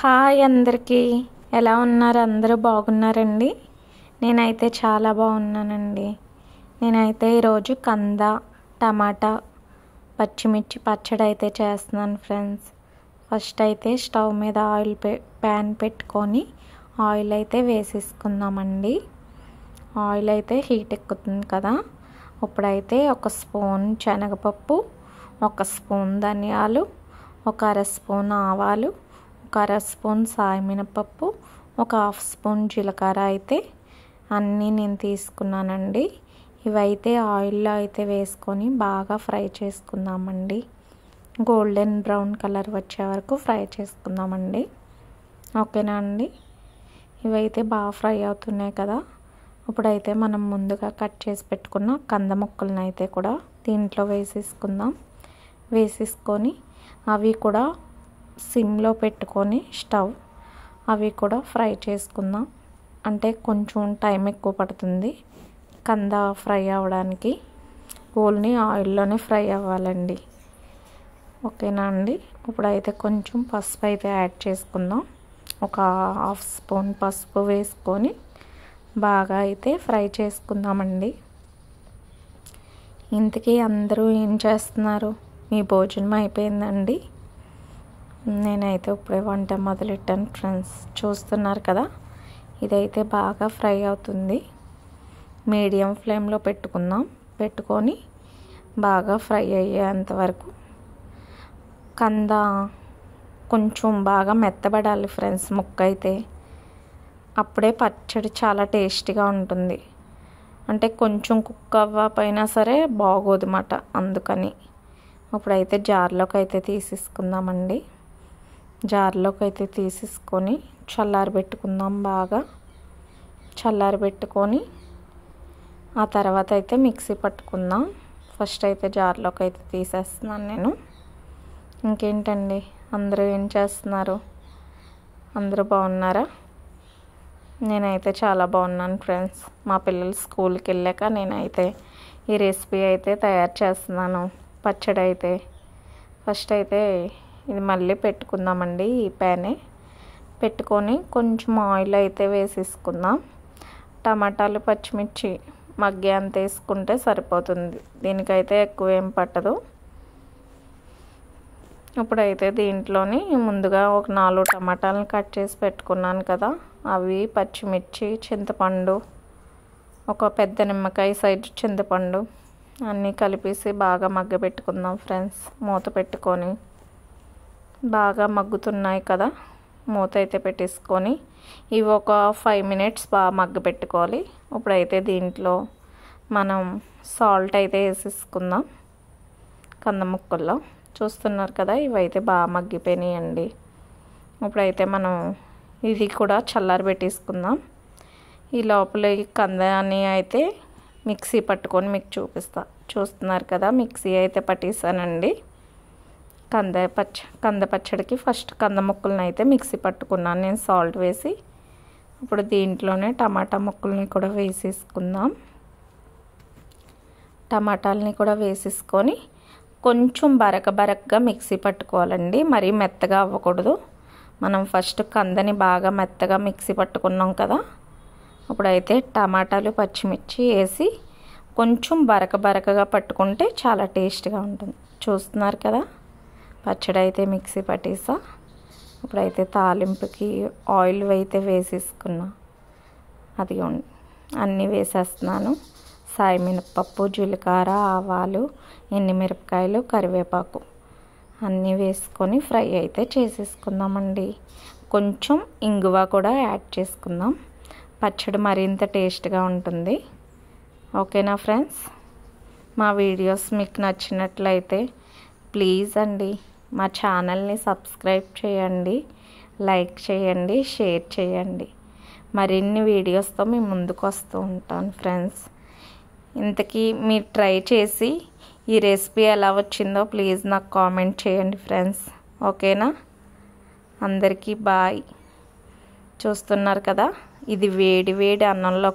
Hi అందరికీ, ఎలా ఉన్నారు? అందరూ బాగున్నారండి? నేనైతే చాలా బాగున్నానండి. నేనైతే ఈరోజు కంద, టమాటా, పచ్చిమిర్చి పచ్చడి అయితే చేస్తున్నాను ఫ్రెండ్స్. ఫస్ట్ అయితే స్టవ్ మీద ప్యాన్ పెట్టుకొని ఆయిల్ అయితే వేసేసుకుందామండి. ఆయిల్ అయితే హీట్ ఎక్కుతుంది కదా. ఇప్పుడైతే ఒక స్పూన్ శనగపప్పు, ఒక స్పూన్ ధనియాలు, ఒక అర స్పూన్ ఆవాలు, ఒక అర స్పూన్ సాయమినపప్పు, ఒక హాఫ్ స్పూన్ జీలకర్ర అయితే అన్నీ నేను తీసుకున్నానండి. ఇవైతే ఆయిల్లో అయితే వేసుకొని బాగా ఫ్రై చేసుకుందామండి. గోల్డెన్ బ్రౌన్ కలర్ వచ్చే వరకు ఫ్రై చేసుకుందామండి. ఓకేనా అండి? ఇవైతే బాగా ఫ్రై అవుతున్నాయి కదా. ఇప్పుడైతే మనం ముందుగా కట్ చేసి పెట్టుకున్న కంద ముక్కలను అయితే కూడా దీంట్లో వేసేసుకొని అవి కూడా సిమ్లో పెట్టుకొని అవి కూడా ఫ్రై చేసుకుందాం. అంటే కొంచెం టైం ఎక్కువ పడుతుంది కంద ఫ్రై అవ్వడానికి. ఓన్లీ ఆయిల్లోనే ఫ్రై అవ్వాలండి. ఓకేనా అండి? ఇప్పుడైతే కొంచెం పసుపు అయితే యాడ్ చేసుకుందాం. ఒక హాఫ్ స్పూన్ పసుపు వేసుకొని బాగా అయితే ఫ్రై చేసుకుందామండి. ఇంతకీ అందరూ ఏం చేస్తున్నారు? మీ భోజనం అయిపోయిందండి? నేనైతే ఇప్పుడే వంట మొదలెట్టాను ఫ్రెండ్స్. చూస్తున్నారు కదా, ఇదైతే బాగా ఫ్రై అవుతుంది. మీడియం ఫ్లేమ్లో పెట్టుకొని బాగా ఫ్రై అయ్యేంత వరకు. కంద కొంచెం బాగా మెత్తబడాలి ఫ్రెండ్స్ ముక్క అయితే. అప్పుడే పచ్చడి చాలా టేస్టీగా ఉంటుంది. అంటే కొంచెం కుక్ అవ్వకపోయినా సరే బాగోదన్నమాట. అందుకని ఇప్పుడైతే జార్లోకి అయితే తీసేసుకుందామండి. జార్లోకి అయితే తీసేసుకొని చల్లారబెట్టుకుందాం. బాగా చల్లారబెట్టుకొని ఆ తర్వాత అయితే మిక్సీ పట్టుకుందాం. ఫస్ట్ అయితే జార్లోకి అయితే తీసేస్తున్నాను నేను. ఇంకేంటండి, అందరూ ఏం చేస్తున్నారు? అందరూ బాగున్నారా? నేనైతే చాలా బాగున్నాను ఫ్రెండ్స్. మా పిల్లలు స్కూల్కి వెళ్ళాక నేనైతే ఈ రెసిపీ అయితే తయారు చేస్తున్నాను. పచ్చడి అయితే ఫస్ట్ అయితే ఇది మళ్ళీ పెట్టుకుందామండి. ఈ ప్యానే పెట్టుకొని కొంచెం ఆయిల్ అయితే వేసేసుకుందాం. టమాటాలు, పచ్చిమిర్చి మగ్గేంత వేసుకుంటే సరిపోతుంది. దీనికైతే ఎక్కువ ఏం పట్టదు. ఇప్పుడైతే దీంట్లోని ముందుగా ఒక 4 టమాటాలను కట్ చేసి పెట్టుకున్నాను కదా, అవి, పచ్చిమిర్చి, చింతపండు, ఒక పెద్ద నిమ్మకాయ సైజు చింతపండు అన్నీ కలిపేసి బాగా మగ్గబెట్టుకుందాం ఫ్రెండ్స్. మూత పెట్టుకొని బాగా మగ్గుతున్నాయి కదా, మూత అయితే పెట్టేసుకొని ఇవి ఒక 5 మినిట్స్ బాగా మగ్గబెట్టుకోవాలి. ఇప్పుడైతే దీంట్లో మనం సాల్ట్ అయితే వేసేసుకుందాం. కంద ముక్కల్లో చూస్తున్నారు కదా, ఇవైతే బాగా మగ్గిపోయినాయండి. ఇప్పుడైతే మనం ఇది కూడా చల్లారబెట్టేసుకుందాం. ఈ లోపల ఈ కందని అయితే మిక్సీ పట్టుకొని మీకు చూస్తున్నారు కదా, మిక్సీ అయితే పట్టేసానండి. కంద పచ్చడికి ఫస్ట్ కంద ముక్కలను అయితే మిక్సీ పట్టుకున్నాను నేను సాల్ట్ వేసి. ఇప్పుడు దీంట్లోనే టమాటా ముక్కల్ని కూడా వేసేసుకుందాం. టమాటాలని కూడా వేసేసుకొని కొంచెం బరకగా మిక్సీ పట్టుకోవాలండి. మరీ మెత్తగా అవ్వకూడదు. మనం ఫస్ట్ కందని బాగా మెత్తగా మిక్సీ పట్టుకున్నాం కదా. ఇప్పుడైతే టమాటాలు, పచ్చిమిర్చి వేసి కొంచెం బరకగా పట్టుకుంటే చాలా టేస్ట్గా ఉంటుంది. చూస్తున్నారు కదా, పచ్చడి అయితే మిక్సీ పట్టేసా. ఇప్పుడైతే తాలింపుకి ఆయిల్ అయితే వేసేసుకున్నా. అది అన్నీ వేసేస్తున్నాను. సాయమినపప్పు, జీలకర్ర, ఆవాలు, ఎండుమిరపకాయలు, కరివేపాకు అన్నీ వేసుకొని ఫ్రై అయితే చేసేసుకుందామండి. కొంచెం ఇంగువ కూడా యాడ్ చేసుకుందాం. పచ్చడి మరింత టేస్ట్గా ఉంటుంది. ఓకేనా ఫ్రెండ్స్? మా వీడియోస్ మీకు నచ్చినట్లయితే ప్లీజ్ అండి మా ఛానల్ని సబ్స్క్రైబ్ చేయండి, లైక్ చేయండి, షేర్ చేయండి. మరిన్ని వీడియోస్తో మీ ముందుకు వస్తూ ఉంటాను ఫ్రెండ్స్. ఇంతకీ మీరు ట్రై చేసి ఈ రెసిపీ ఎలా వచ్చిందో ప్లీజ్ నాకు కామెంట్ చేయండి ఫ్రెండ్స్. ఓకేనా? అందరికీ బాయ్. చూస్తున్నారు కదా, ఇది వేడి అన్నంలో